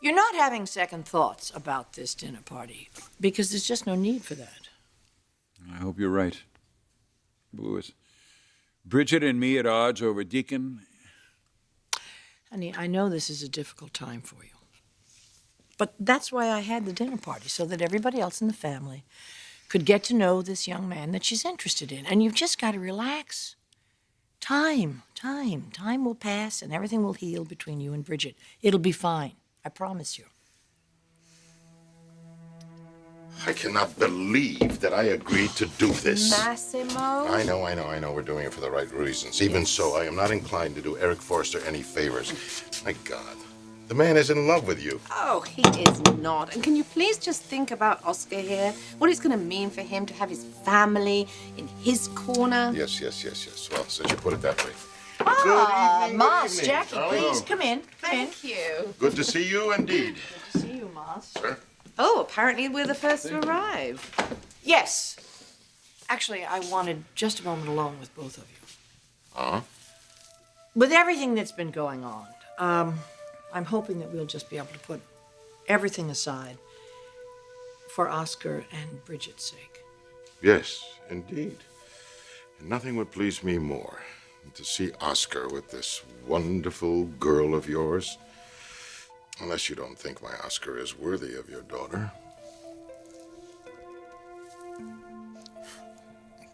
You're not having second thoughts about this dinner party, because there's just no need for that. I hope you're right. With Bridget and me at odds over Deacon. Honey, I know this is a difficult time for you. But that's why I had the dinner party, so that everybody else in the family could get to know this young man that she's interested in. And you've just got to relax. Time will pass and everything will heal between you and Bridget. It'll be fine. I promise you. I cannot believe that I agreed to do this. Massimo? I know. We're doing it for the right reasons. Even so, I am not inclined to do Eric Forster any favors. My God, the man is in love with you. Oh, he is not. And can you please just think about Oscar here? What it's going to mean for him to have his family in his corner? Yes. Well, since you put it that way. Ah, Good evening, Moss, good evening. Jackie, Darling. please, come in. Thank you. Good to see you indeed. Good to see you, Moss. Sir? Oh, apparently we're the first to arrive. Yes. Actually, I wanted just a moment alone with both of you. Uh-huh. With everything that's been going on, I'm hoping that we'll just be able to put everything aside for Oscar and Bridget's sake. Yes, indeed. And nothing would please me more than to see Oscar with this wonderful girl of yours. Unless you don't think my Oscar is worthy of your daughter.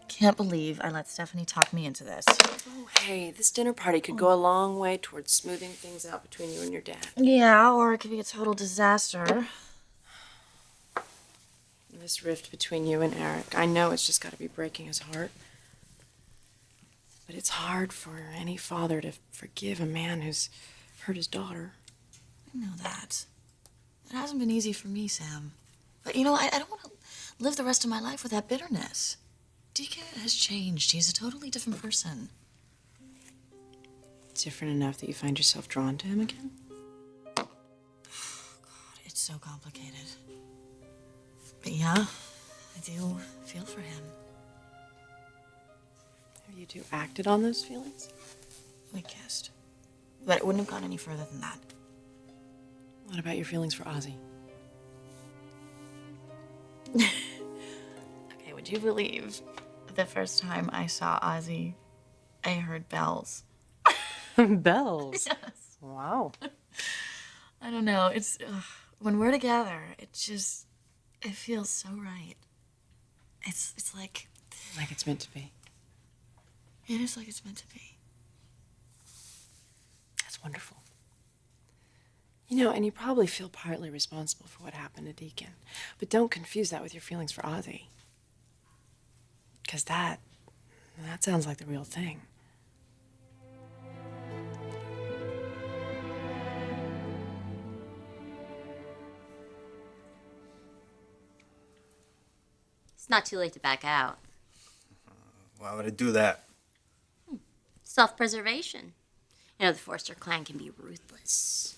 Can't believe I let Stephanie talk me into this. Oh, hey, this dinner party could go a long way towards smoothing things out between you and your dad. Yeah, or it could be a total disaster. This rift between you and Eric, I know it's just got to be breaking his heart. But it's hard for any father to forgive a man who's hurt his daughter. I know that. It hasn't been easy for me, Sam. But, you know, I don't want to live the rest of my life with that bitterness. Deacon has changed. He's a totally different person. Different enough that you find yourself drawn to him again? God, it's so complicated. But yeah, I do feel for him. Have you two acted on those feelings? We kissed. But it wouldn't have gone any further than that. What about your feelings for Ozzy? Okay, would you believe the first time I saw Ozzy, I heard bells? Bells? Yes. Wow. I don't know. It's when we're together, it feels so right. It's like it's meant to be. it is like it's meant to be. That's wonderful. You know, and you probably feel partly responsible for what happened to Deacon. But don't confuse that with your feelings for Ozzy. Because that sounds like the real thing. It's not too late to back out. Why would I do that? Self-preservation. You know, the Forster clan can be ruthless.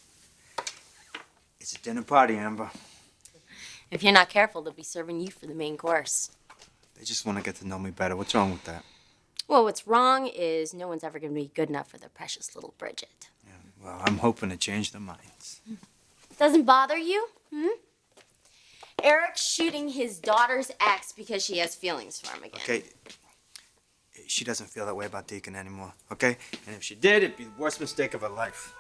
It's a dinner party, Amber. If you're not careful, they'll be serving you for the main course. They just want to get to know me better. What's wrong with that? Well, what's wrong is no one's ever going to be good enough for their precious little Bridget. Yeah, well, I'm hoping to change their minds. Doesn't bother you? Eric's shooting his daughter's ex because she has feelings for him again. Okay? She doesn't feel that way about Deacon anymore, okay? And if she did, it'd be the worst mistake of her life.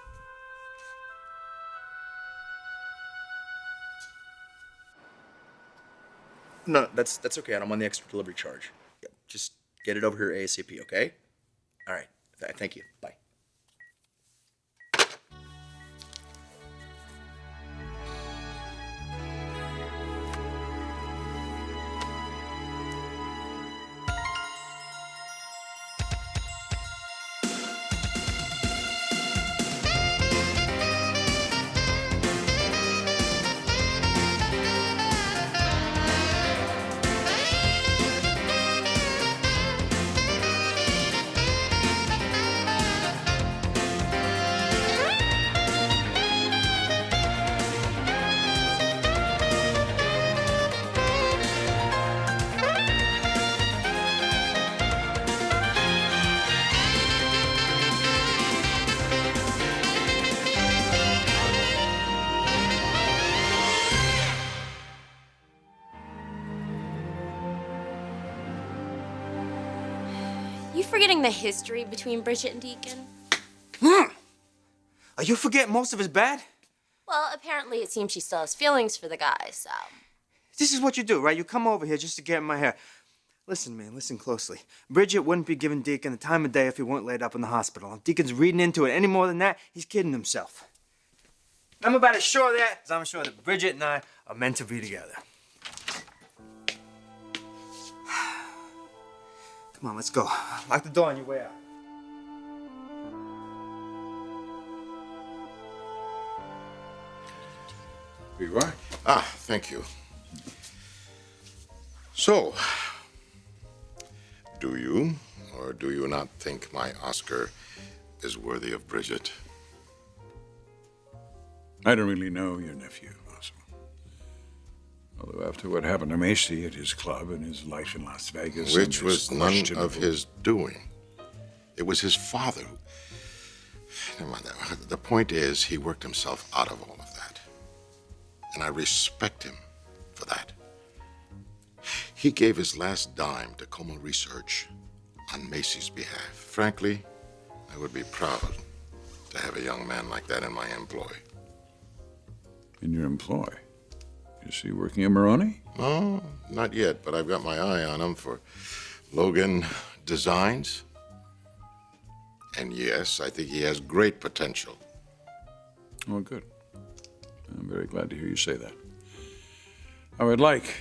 No, that's okay. I don't want the extra delivery charge. Yeah, just get it over here ASAP, okay? All right. Thank you. Bye. You forgetting the history between Bridget and Deacon? Are you forgetting most of his bad? Well, apparently it seems she still has feelings for the guy, so... This is what you do, right? You come over here just to get in my hair. Listen, man, listen closely. Bridget wouldn't be giving Deacon the time of day if he weren't laid up in the hospital. If Deacon's reading into it any more than that, he's kidding himself. I'm about as sure of that as I'm sure that Bridget and I are meant to be together. Come on, let's go. Lock the door on your way out. Here you are. Ah, thank you. So, do you or do you not think my Oscar is worthy of Bridget? I don't really know your nephew, Massimo. Although after what happened to Macy at his club and his life in Las Vegas... Which and his was none questionable- of his doing. It was his father who... Never mind that. The point is, he worked himself out of all of that. And I respect him for that. He gave his last dime to Como Research on Macy's behalf. Frankly, I would be proud to have a young man like that in my employ. In your employ? Is he working at Moroni? Oh, not yet, but I've got my eye on him for Logan Designs. And yes, I think he has great potential. Oh, good. I'm very glad to hear you say that. I would like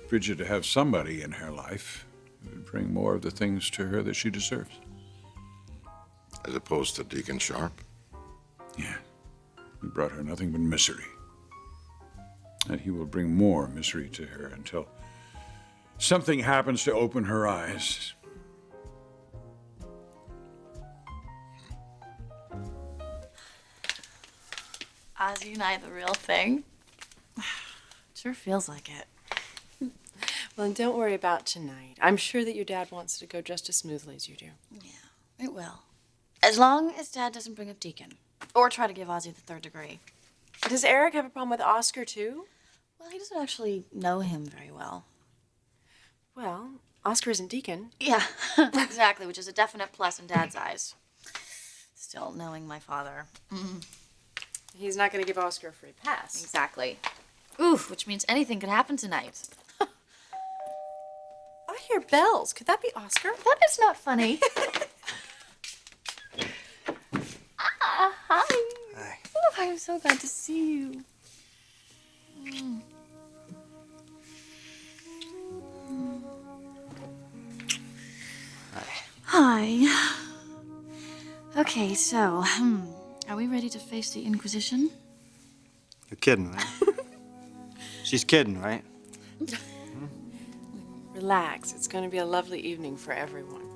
Bridget to have somebody in her life who would bring more of the things to her that she deserves. As opposed to Deacon Sharp. Yeah. He brought her nothing but misery. And he will bring more misery to her until something happens to open her eyes. Ozzy and I, the real thing. Sure feels like it. Well, and don't worry about tonight. I'm sure that your dad wants it to go just as smoothly as you do. Yeah, it will. As long as Dad doesn't bring up Deacon. Or try to give Ozzy the third degree. Does Eric have a problem with Oscar, too? Well, he doesn't actually know him very well. Well, Oscar isn't Deacon. Yeah, exactly, which is a definite plus in Dad's eyes. Still, knowing my father. He's not going to give Oscar a free pass. Exactly. Oof, which means anything could happen tonight. I hear bells. Could that be Oscar? That is not funny. Hi. Hi. Oh, I'm so glad to see you. Hi. Okay, so, are we ready to face the Inquisition? You're kidding, right? She's kidding, right? Relax. It's going to be a lovely evening for everyone.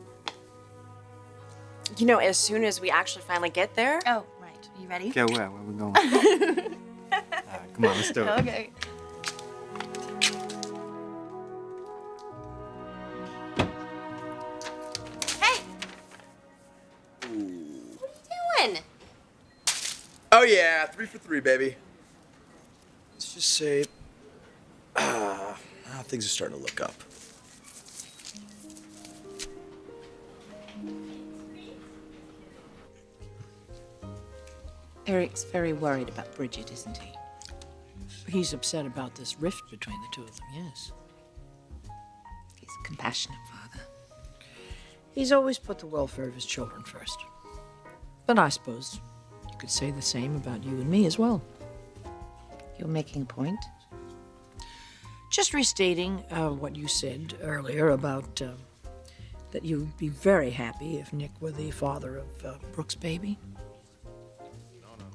You know, as soon as we actually finally get there... Oh, right. Are you ready? Yeah, where? Where we going? All right, come on, let's do it. Okay. Hey! What are you doing? Oh yeah, 3 for 3, baby. Let's just say, things are starting to look up. Eric's very worried about Bridget, isn't he? He's upset about this rift between the two of them, yes. He's a compassionate father. He's always put the welfare of his children first. But I suppose you could say the same about you and me as well. You're making a point? Just restating what you said earlier about that you'd be very happy if Nick were the father of Brooke's baby.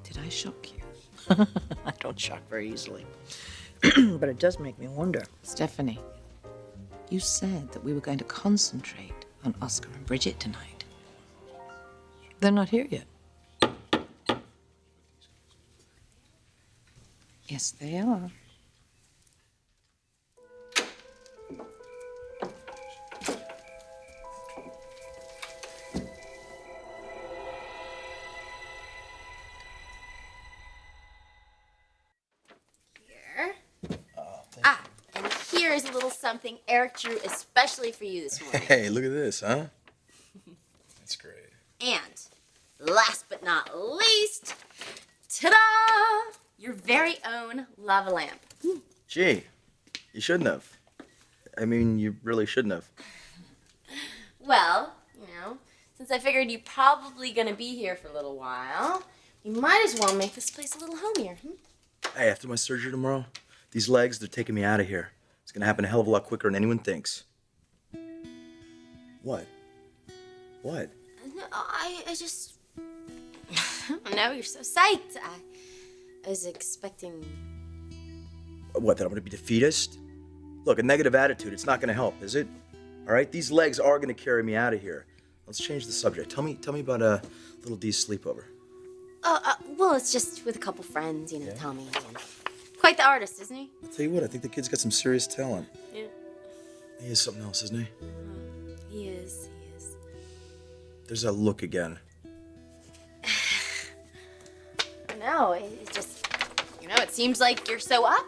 Did I shock you? I don't shock very easily. But it does make me wonder. Stephanie, you said that we were going to concentrate on Oscar and Bridget tonight. They're not here yet. Yes, they are. And here's a little something Eric drew especially for you this morning. Hey, look at this, huh? That's great. And last but not least, ta-da! Your very own lava lamp. Gee, you shouldn't have. I mean, you really shouldn't have. Well, since I figured you're probably gonna be here for a little while, we might as well make this place a little homier. Hey, after my surgery tomorrow, these legs, they're taking me out of here. It's gonna happen a hell of a lot quicker than anyone thinks. What? What? No, I just... I don't know, you're so psyched. I was expecting... What, that I'm gonna be defeatist? Look, a negative attitude, it's not gonna help, is it? All right, these legs are gonna carry me out of here. Let's change the subject. Tell me about little Dee's sleepover. Well, it's just with a couple friends, Tommy. Quite the artist, isn't he? I'll tell you what, I think the kid's got some serious talent. Yeah. He is something else, isn't he? He is. There's that look again. No, it just, it seems like you're so up.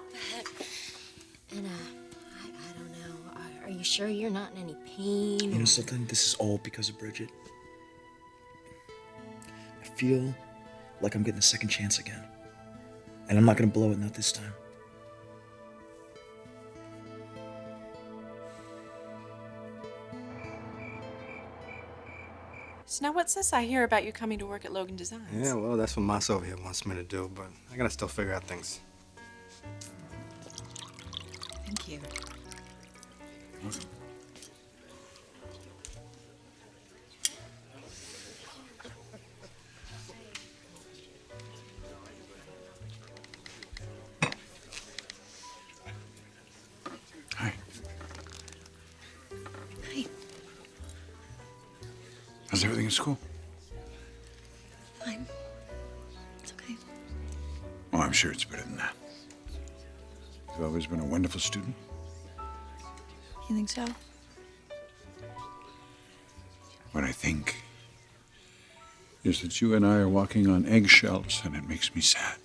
And, I don't know. Are you sure you're not in any pain? You know something? This is all because of Bridget. I feel like I'm getting a second chance again. And I'm not gonna blow it, not this time. So now what's this I hear about you coming to work at Logan Designs? Yeah, well, that's what Massimo over here wants me to do, but I gotta still figure out things. Thank you. Hi. Hi. How's everything in school? Fine. It's okay. Oh, I'm sure it's better than that. You've always been a wonderful student. You think so? What I think is that you and I are walking on eggshells, and it makes me sad.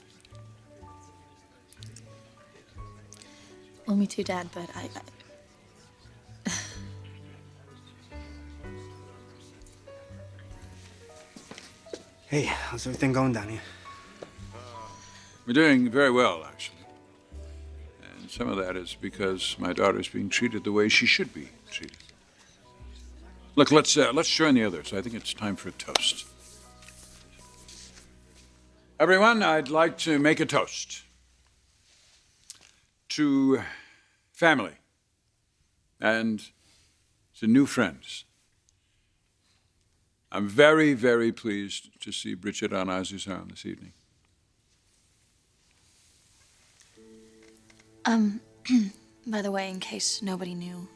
Well, me too, Dad, but I... Hey, how's everything going down here? We're doing very well, actually. And some of that is because my daughter's being treated the way she should be treated. Look, let's join the others. I think it's time for a toast. Everyone, I'd like to make a toast to family and to new friends. I'm very, very pleased to see Bridget on Ozzy's arm this evening. By the way, in case nobody knew,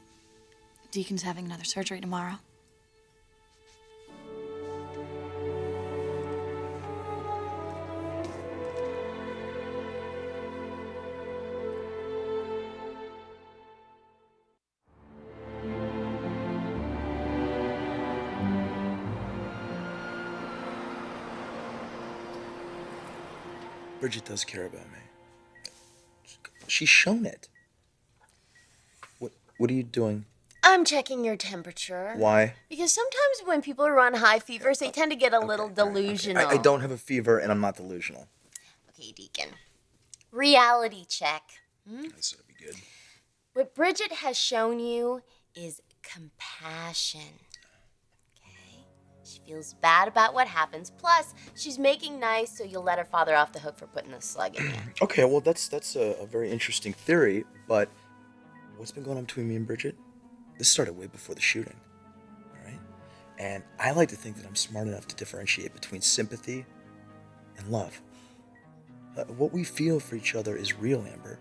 Deacon's having another surgery tomorrow. Bridget does care about me. She's shown it. What are you doing? I'm checking your temperature. Why? Because sometimes when people are on high fevers, they tend to get a little delusional. I don't have a fever, and I'm not delusional. Okay, Deacon. Reality check. This would be good. What Bridget has shown you is compassion. Okay? She feels bad about what happens. Plus, she's making nice, so you'll let her father off the hook for putting the slug in you. Okay, well, that's a very interesting theory, but what's been going on between me and Bridget? This started way before the shooting, all right? And I like to think that I'm smart enough to differentiate between sympathy and love. What we feel for each other is real, Amber.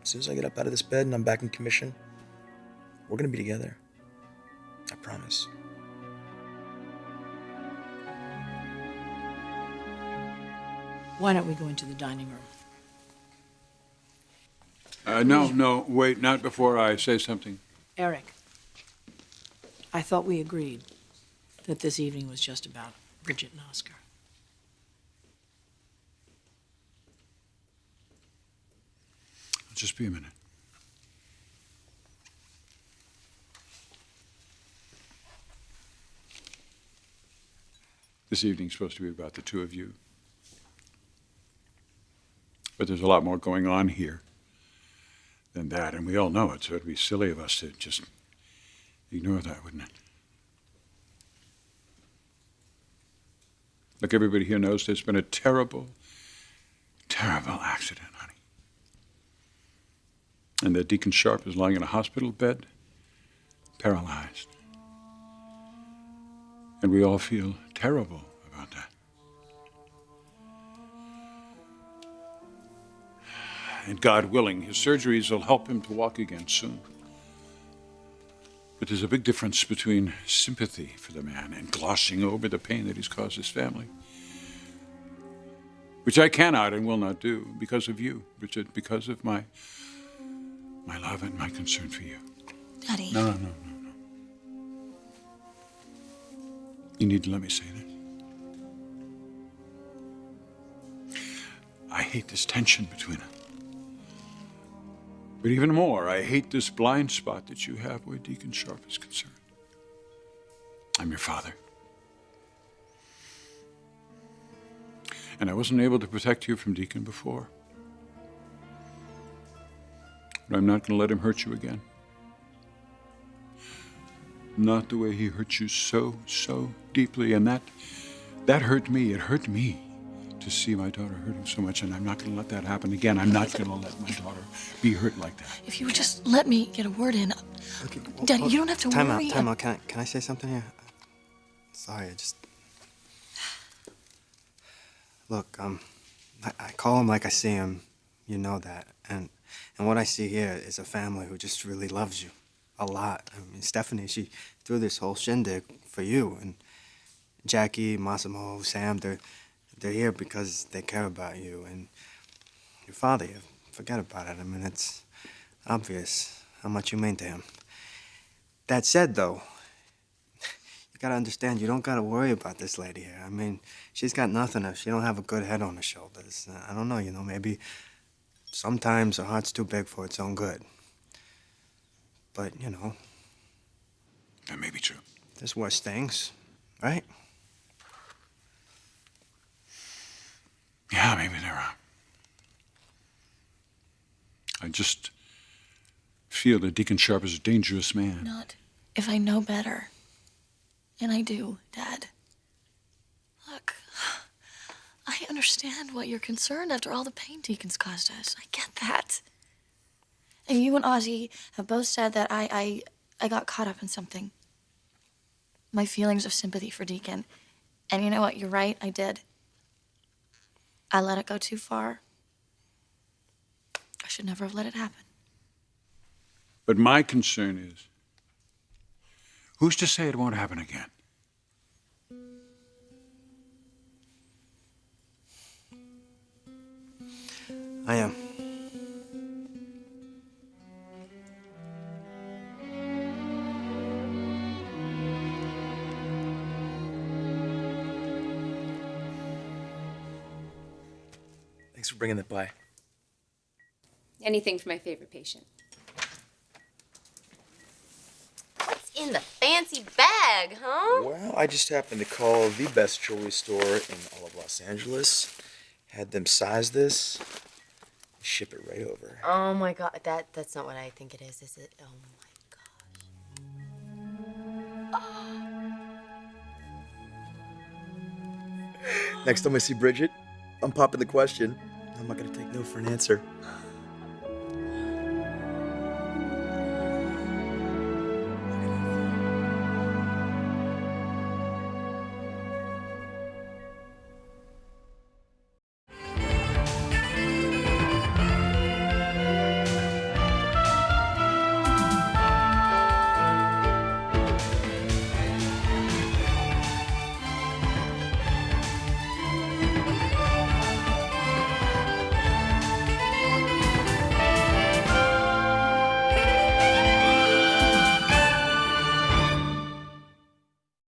As soon as I get up out of this bed and I'm back in commission, we're gonna be together. I promise. Why don't we go into the dining room? No, wait, not before I say something. Eric, I thought we agreed that this evening was just about Bridget and Oscar. Just be a minute. This evening's supposed to be about the two of you. But there's a lot more going on here than that, and we all know it, so it'd be silly of us to just ignore that, wouldn't it? Look, everybody here knows there's been a terrible, terrible accident, honey. And that Deacon Sharp is lying in a hospital bed, paralyzed. And we all feel terrible about that. And God willing, his surgeries will help him to walk again soon. But there's a big difference between sympathy for the man and glossing over the pain that he's caused his family. Which I cannot and will not do because of you, Bridget, because of my love and my concern for you. Daddy. No. You need to let me say this. I hate this tension between us. But even more, I hate this blind spot that you have where Deacon Sharp is concerned. I'm your father. And I wasn't able to protect you from Deacon before. But I'm not going to let him hurt you again. Not the way he hurt you so deeply. And that hurt me. It hurt me to see my daughter hurting so much, and I'm not going to let that happen again. I'm not going to let my daughter be hurt like that. If you would just let me get a word in. Okay, Daddy, you don't have to worry. Time out. Can I say something here? Sorry, Look, I call him like I see him. You know that. And what I see here is a family who just really loves you. A lot. I mean, Stephanie, she threw this whole shindig for you. And Jackie, Massimo, Sam, they're here because they care about you. And your father, you forget about it. I mean, it's obvious how much you mean to him. That said, though, you gotta understand, you don't gotta worry about this lady here. I mean, she's got nothing if she don't have a good head on her shoulders. I don't know, maybe sometimes her heart's too big for its own good. But, That may be true. there's worse things, right? Yeah, maybe there are. I just feel that Deacon Sharp is a dangerous man. Not if I know better. And I do, Dad. Look, I understand why you're concerned after all the pain Deacon's caused us. I get that. And you and Ozzy have both said that I got caught up in something. My feelings of sympathy for Deacon. And you know what? You're right, I did. I let it go too far. I should never have let it happen. But my concern is, who's to say it won't happen again? I am. Thanks for bringing that by. Anything for my favorite patient. What's in the fancy bag, huh? Well, I just happened to call the best jewelry store in all of Los Angeles. Had them size this, ship it right over. Oh my God, that's not what I think it is it? Oh my gosh. Next time I see Bridget, I'm popping the question. I'm not gonna take no for an answer.